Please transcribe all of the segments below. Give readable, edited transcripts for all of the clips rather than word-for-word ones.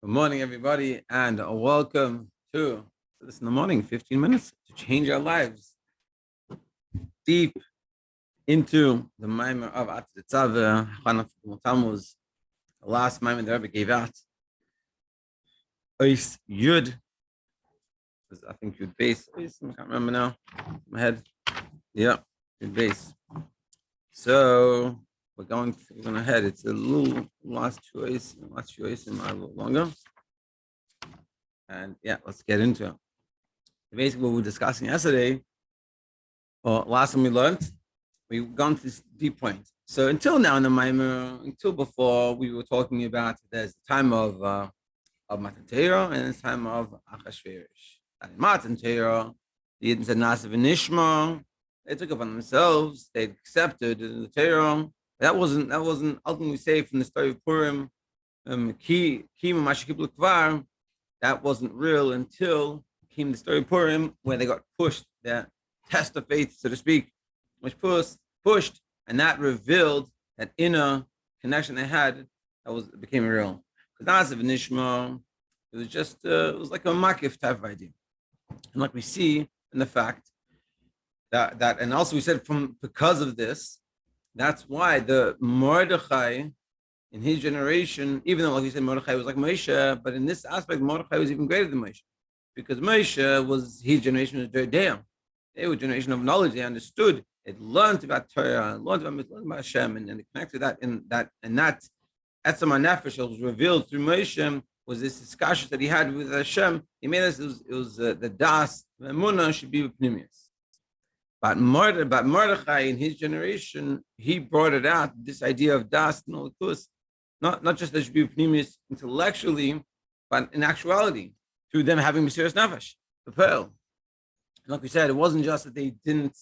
Good morning, everybody, and welcome to this in the morning, 15 minutes to change our lives deep into the Maimer of Atzitzave, Hachana from Tammuz, the last Maimer the Rebbe gave out. Ois Yud, I think Yud base, I can't remember now, my head. Yeah, Yud base. So we're going ahead. It's a little last choice and a little longer. And yeah, let's get into it. Basically, what we were discussing yesterday, or last time we learned, we've gone to this deep point. So until now in the Maimer, until before, we were talking about there's the time of Matan Torah and the time of Achashverosh. And in Matan Torah, the Yidden said Nasiv and Nishma. They took upon themselves. They accepted the Torah. That wasn't ultimately safe from the story of Purim. That wasn't real until came the story of Purim, where they got pushed. That test of faith, so to speak, was pushed, and that revealed that inner connection they had became real. Because Nasiv and Nishma, it was just it was like a makif type of idea, and like we see in the fact that and also we said because of this, that's why the Mordechai in his generation, even though like we said Mordechai was like Moshe, but in this aspect Mordechai was even greater than Moshe, because Moshe was his generation was Jordan. They were a generation of knowledge. They understood. It learned about Torah, learned about Hashem, and they connected that and that Etzem nefesh was revealed through Moshe was this discussion that he had with Hashem. He made us it was the das the emunah should be with pnimius. But Mordechai in his generation, he brought it out, this idea of das nolikus, not just that should be pnimius intellectually, but in actuality, through them having mesiras nefesh, the pearl. Like we said, it wasn't just that they didn't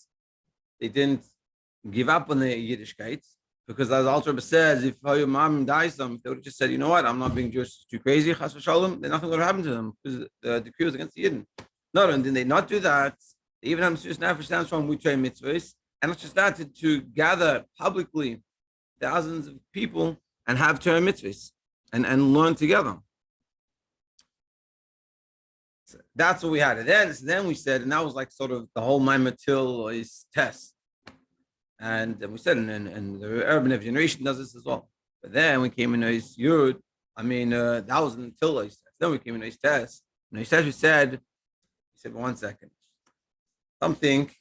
give up on the Yiddishkeit, because as Alter Rebbe says, if your mom dies, they would have just said, you know what, I'm not being Jewish, it's too crazy, chas v'shalom, then nothing would have happened to them, because the decree was against the Yidden. Not only did they not do that, they even have mesiras nefesh stands from Mutrei mitzvahs, and not just that, to gather publicly thousands of people and have Torah mitzvahs and learn together. So that's what we had. And then we said, and that was like sort of the whole Maimatil is test. And we said, and the urban generation does this as well. But then we came in Ois Yud. That was until Ois test. Then we came in Ois test. And Ois test, we said, 1 second. Something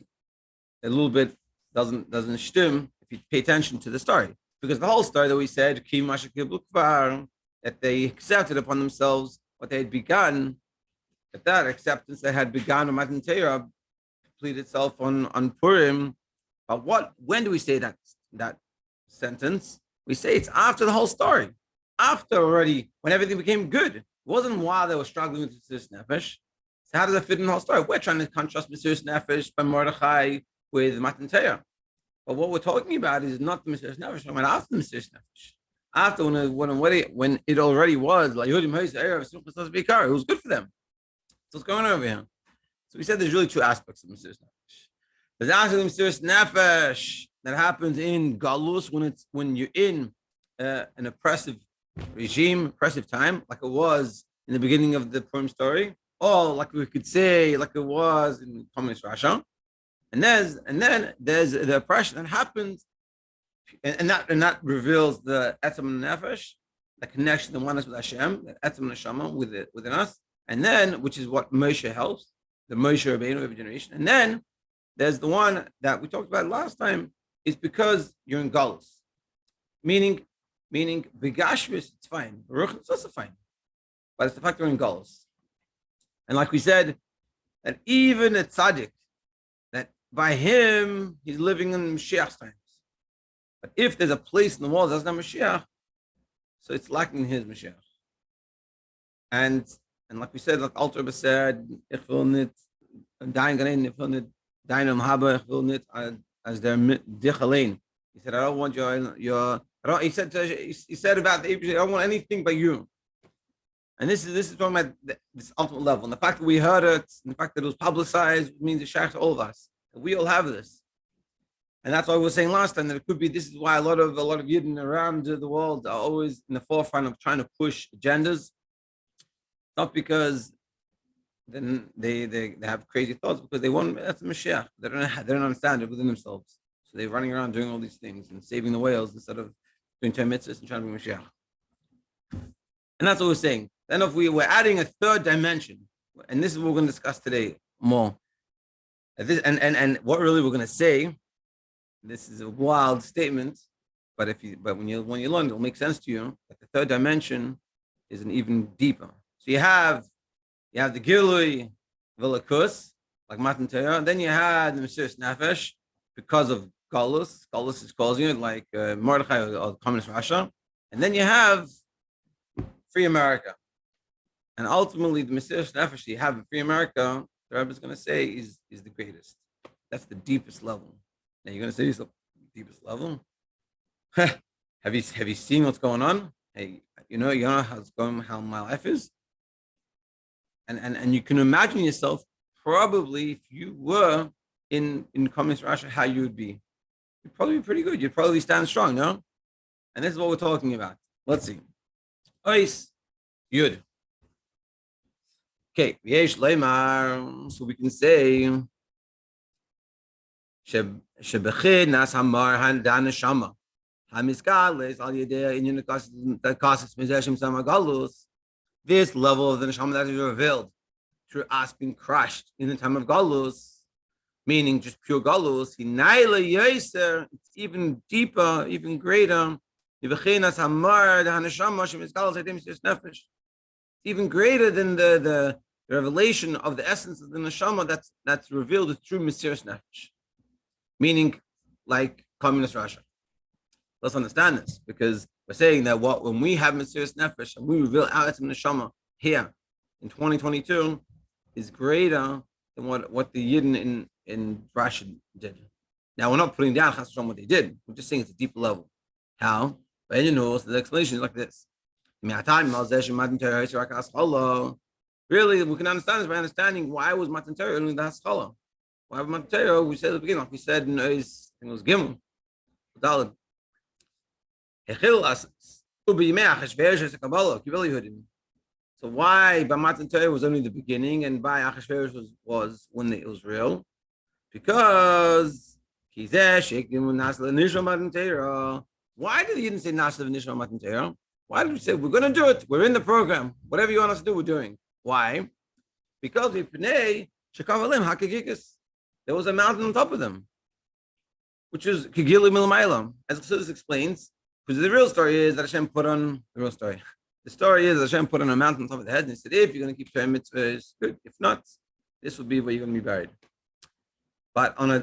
a little bit doesn't stim if you pay attention to the story. Because the whole story that we said, that they accepted upon themselves what they had begun, that acceptance that had begun on Matan Torah completed itself on Purim. But when do we say that sentence? We say it's after the whole story, after already when everything became good. It wasn't while they were struggling with mesiras nefesh. So how does that fit in the whole story? We're trying to contrast mesiras nefesh by Mordechai with Matan Torah. But what we're talking about is not the mesiras nefesh, but after the mesiras nefesh. After when it already was like it was good for them. So what's going on over here? So we said there's really two aspects of mesiras nefesh. There's actually mesiras nefesh that happens in galus when you're in an oppressive regime, oppressive time, like it was in the beginning of the Purim story, or like we could say, like it was in Communist Russia. And then there's the oppression that happens, and that reveals the etzem nefesh, the connection, the oneness with Hashem, the etzem neshama within us. And then, which is what Moshe helps, the Moshe Rabbeinu of every generation. And then there's the one that we talked about last time, is because you're in Galus. Meaning Begashmis, it's fine. Baruch, it's also fine. But it's the fact you're in Galus. And like we said, that even a tzaddik, that by him, he's living in Mashiach's times. But if there's a place in the world that doesn't have Mashiach, so it's lacking his Mashiach. And like we said, like Alter Rebbe said, ich will nicht dein Ganen, ich will nicht deinem Habe, ich will nicht as their dich allein. He said, I don't want your he said about the Abraham, I don't want anything but you. And this is talking about this ultimate level. And the fact that we heard it, and the fact that it was publicized means it shares to all of us. We all have this. And that's why we were saying last time that it could be, this is why a lot of Yidden around the world are always in the forefront of trying to push agendas. not because then they have crazy thoughts because they want that's a Mashiach. They don't understand it within themselves. So they're running around doing all these things and saving the whales instead of doing 10 mitzvahs and trying to be Mashiach. And that's what we're saying. Then if we're adding a third dimension, and this is what we're going to discuss today more. And what really we're going to say, this is a wild statement, but when you learn, it'll make sense to you that the third dimension is an even deeper. So you have the Gilui Velakus, like Matan Torah, and then you had the mesiras nefesh because of Galus. Galus is causing it, like Mordechai or Communist Russia. And then you have Free America. And ultimately, the mesiras nefesh you have in Free America, the Rebbe is going to say is the greatest. That's the deepest level. Now you're going to say it's the deepest level. Have you seen what's going on? Hey, you know how it's going, how my life is, and you can imagine yourself probably if you were in Communist Russia, how you would be. You'd probably be pretty good. You'd probably stand strong, no? And this is what we're talking about. Let's see. Ois Yud. Okay, Yesh Leimar. So we can say Shebechid Nas Hamar Han Shama. This level of the neshama that is revealed through us being crushed in the time of galus, meaning just pure galus, it's even deeper, even greater. Even greater than the revelation of the essence of the neshama that's revealed through mesiras nefesh, meaning like Communist Russia. Let's understand this because we're saying that when we have mesiras nefesh and we reveal our neshama here in 2022 is greater than what the Yidden in Russia did. Now we're not putting down what they did. We're just saying it's a deeper level. How? But you know, so the explanation is like this. Really, we can understand this by understanding why was Matan Torah only the Haskalah. Why was Matan Torah? We said at the beginning, like we said in it was Gimmel. So why by Matan Torah was only the beginning and by Achashverosh was when it was real? Because why did he didn't say Nasla Nishma Matan Torah? Why did we say we're going to do it? We're in the program. Whatever you want us to do, we're doing. Why? Because there was a mountain on top of them, which is Kigili Milmailam, as Chassidus explains. Because the real story is that Hashem put on the real story. The story is that Hashem put on a mountain on top of the head and he said, if you're going to keep Torah mitzvahs, good. If not, this will be where you're going to be buried. But on a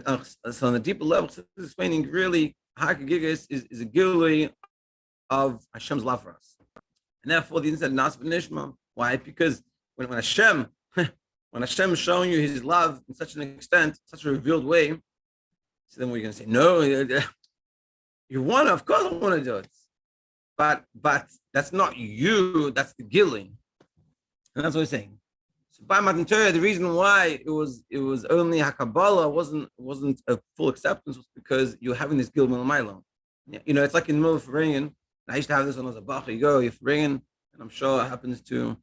deeper level, Chassidus is explaining really Hakagigas is a gilui of Hashem's love for us. And therefore the inside Nas Nishma. Why? Because when Hashem is showing you his love in such an extent, such a revealed way, so then we're going to say, no, you want to, of course I want to do it. But that's not you, that's the gilui. And that's what we're saying. So by Matan Torah, the reason why it was only Hakabala wasn't a full acceptance was because you're having this gil Milamilo. You know, it's like in the middle of Farbrengen. I used to have this when I was a bach. You go, you're Farbrengen, and I'm sure it happens to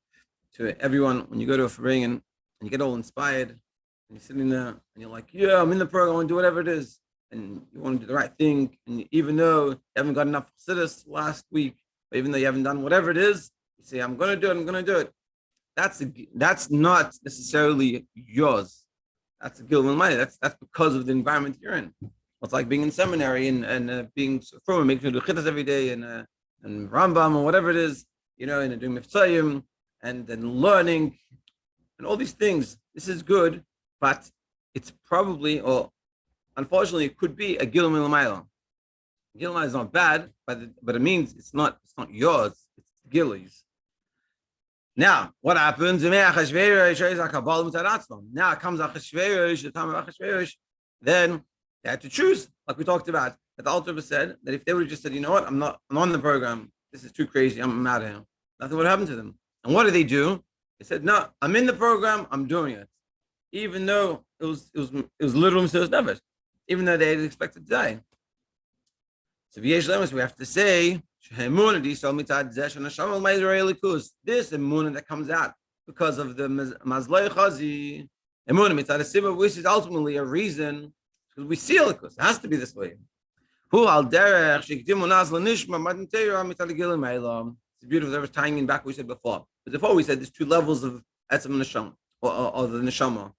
everyone when you go to a Farbrengen and you get all inspired and you're sitting there and you're like, yeah, I'm in the program, I want to do whatever it is. And you want to do the right thing. And even though you haven't got enough chassidus last week, or even though you haven't done whatever it is, you say, I'm going to do it. That's not necessarily yours. That's a gil money. That's because of the environment you're in. It's like being in seminary and being from making sure to do chittas every day and Rambam or whatever it is, you know, and doing miftzayim and then learning and all these things. This is good, but it's probably, or unfortunately, it could be a gil milamayla. Gil is not bad, but it means it's not yours. It's gilu's. Now, what happens? Now comes Achashverosh, the time of Achashverosh. Then they had to choose, like we talked about. That the Alter said that if they would have just said, you know what, I'm on the program. This is too crazy. I'm out of here. Nothing would happen to them. And what did they do? They said, no, I'm in the program. I'm doing it, even though it was literal mesiras nefesh, even though they had expected to die. So we have to say this emunah that comes out because of the mazloi chazi. Emunah mitzad siba, which is ultimately a reason because we see Elikus. It has to be this way. Who al derech shekdimu nas lenishma matan teira mitzad gilim eilam. It's beautiful. That was tying in back what we said before. But before we said there's two levels of etzem neshama or the neshama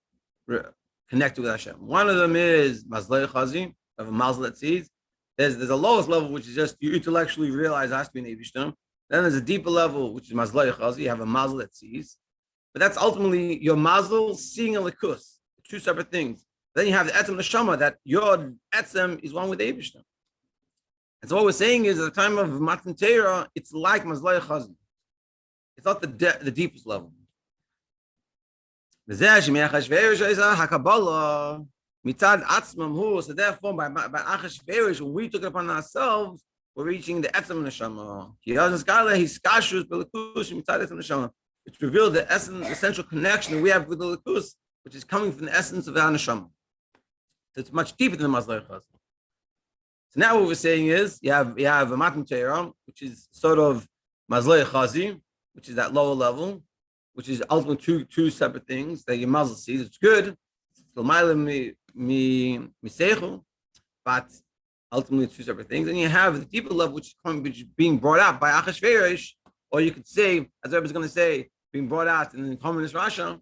connected with Hashem. One of them is mazlei chazi, of a mazel that sees. There's a lowest level which is just you intellectually realize it has to be an Eibishter. Then there's a deeper level which is mazlei chazi. You have a mazel that sees, but that's ultimately your mazel seeing a likus. Two separate things. Then you have the etzem neshama that your etzem is one with the Eibishter. And so what we're saying is at the time of Matan Torah, it's like mazlei chazi. It's not the deepest level. So therefore, by Achashverosh, when we took it upon ourselves, we're reaching the etzem neshama. It's revealed the essence, the essential connection that we have with the likus, which is coming from the essence of our neshama. So it's much deeper than the mazlei chazi. So now what we're saying is you have a Matan Torah, which is sort of mazlei chazi, which is that lower level, which is ultimately two separate things that your mazel sees. It's good, but ultimately it's two separate things. And you have the deeper level, which is being brought out by Achashverosh, or you could say, as Rebbe is going to say, being brought out in the communist Russia.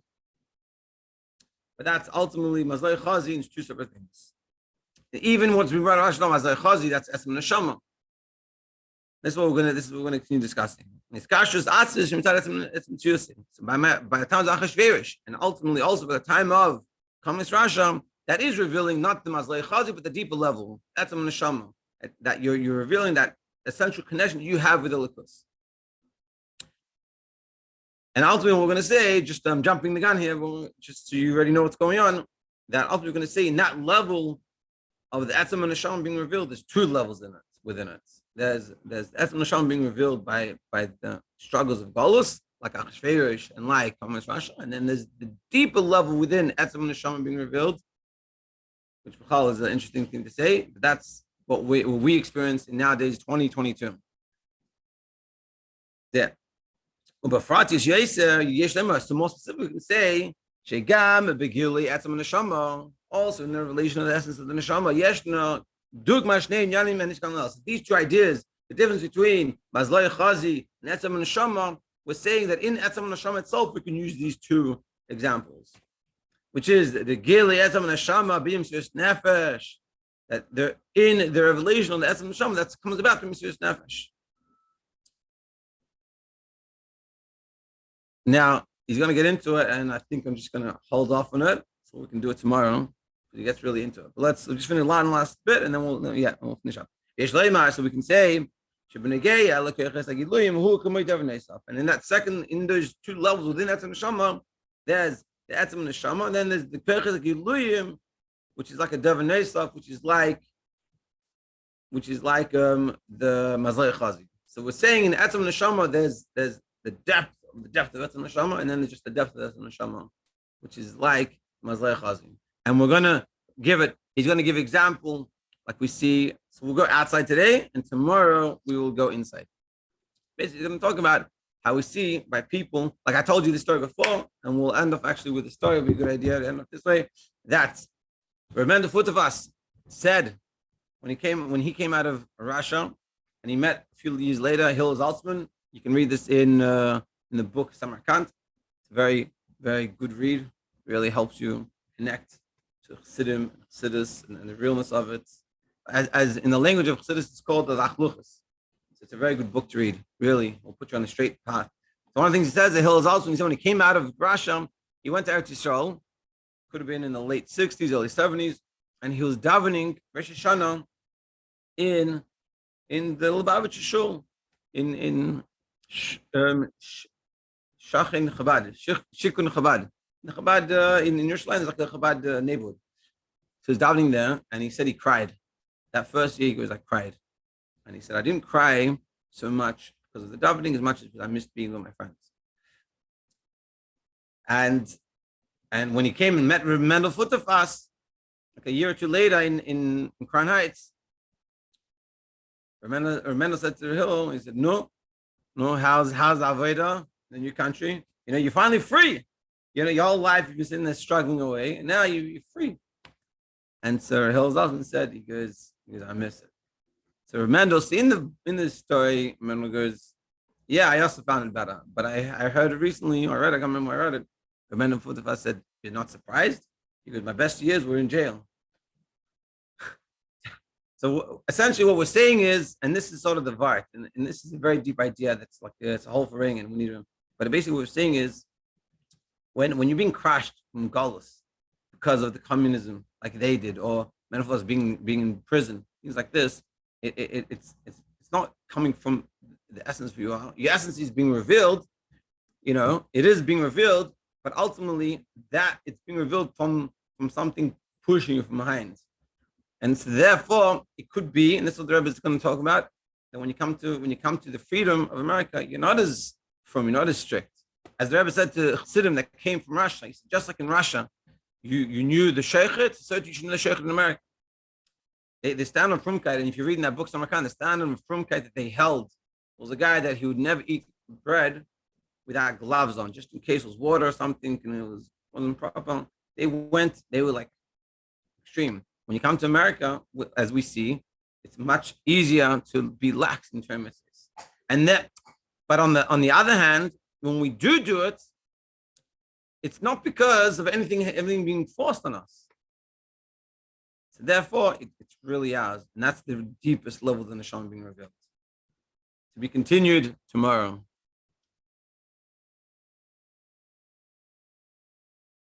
But that's ultimately mazlei chazi, and it's two separate things. Even what's being brought out in Russia, mazlei chazi, that's esem neshama. This is what we're going to continue discussing. So by the time of Achashverosh, and ultimately also by the time of communist Russia, that is revealing not the mazlei chazi, but the deeper level. That's a neshama. That you're revealing that essential connection you have with the likus. And ultimately, what we're going to say, just jumping the gun here, just so you already know what's going on, that ultimately we're going to say in that level of the etzem and neshama being revealed, there's two levels in it, within it. There's etzem neshama being revealed by the struggles of Golus, like Achashverosh and like communist Russia, and then there's the deeper level within etzem neshama being revealed, which is an interesting thing to say, but that's what we experience in nowadays 2022. Yeah. So more specifically, we can say shegam begili etzem neshama, also in the relation of the essence of the neshama. Yeshna dugma shnei yanim and nishkan else. These two ideas, the difference between mazlei chazi and etzem neshama, we're saying that in etzem neshama itself we can use these two examples, which is the gili etzem neshama being mesiras nefesh, that they're in the revelation of the etzem neshama that comes about from mesiras nefesh. Now, he's going to get into it, and I think I'm just going to hold off on it, so we can do it tomorrow. He gets really into it. But let's just finish the last bit, and then we'll finish up. So we can say, and in that second, in those two levels within Etzem Neshama, there's the Etzem Neshama, and then there's the Kerches Giluyim, which is like a Devanei stuff, which is like the Mazlei Chazi. So we're saying in Etzem Neshama, there's the depth of Etzem Neshama, and then there's just the depth of Etzem Neshama, which is like Mazlei Chazi. And we're gonna give it. He's gonna give example like we see. So we'll go outside today, and tomorrow we will go inside. Basically, I'm talking about how we see by people. Like I told you the story before, and we'll end off actually with the story. It'll be a good idea to end off this way. That Rabbi Weiss said when he came out of Russia, and he met a few years later Hillel Zaltzman. You can read this in the book Samarkand. It's a very, very good read. It really helps you connect to Chassidim, Chassidus, and the realness of it. As in the language of Chassidus, it's called the Lachluchas. So it's a very good book to read. Really, will put you on the straight path. So one of the things he says, that Hillel Zaltzman, he said when he came out of Russia, he went to Eretz Yisrael. Could have been in the late 60s, early 70s, and he was davening Rosh Hashanah in the Lubavitcher shul in Shachin Chabad, Shikun Chabad. The Chabad in Yerushalayim is like a Chabad neighborhood. So he's davening there, and he said he cried. That first year, he goes, I cried. And he said, I didn't cry so much because of the davening as much as I missed being with my friends. And when he came and met Reb Mendel Futterfass, like a year or two later in Crown Heights, Reb Mendel said to Hillel, he said, no, how's Avodah in the new country? You're finally free. Your whole life you've been sitting there struggling away, and now you're free. And so Hill's husband said, he goes, I miss it. So Mendel, in the story, Mendel goes, yeah, I also found it better, but I heard it recently, or I can't remember where I read it. But Mendel Futifah said, you're not surprised? He goes, my best years were in jail. So essentially what we're saying is, and this is sort of the Vart, and this is a very deep idea that's like, it's a whole ring, and we need to, but basically what we're saying is, when you're being crushed from Gullus because of the communism, like they did, or metaphors being in prison, things like this, it's not coming from the essence of you are. Your essence is being revealed, it is being revealed, but ultimately that it's being revealed from something pushing you from behind. And so therefore it could be, and this is what the Rebbe is going to talk about, that when you come to the freedom of America, you're not as strict. As the Rebbe said to Chassidim that came from Russia, he said, just like in Russia, you knew the Sheikhet, so you should know the Sheikhet in America. They stand on Frumkeit, and if you read in that book, Samarkand, the stand on Frumkeit that they held was a guy that he would never eat bread without gloves on, just in case it was water or something, and it wasn't proper. They were like extreme. When you come to America, as we see, it's much easier to be lax in terms of this. But on the other hand, when we do it, it's not because of everything being forced on us. So therefore, it's really ours. And that's the deepest level of the Neshama being revealed. To be continued tomorrow.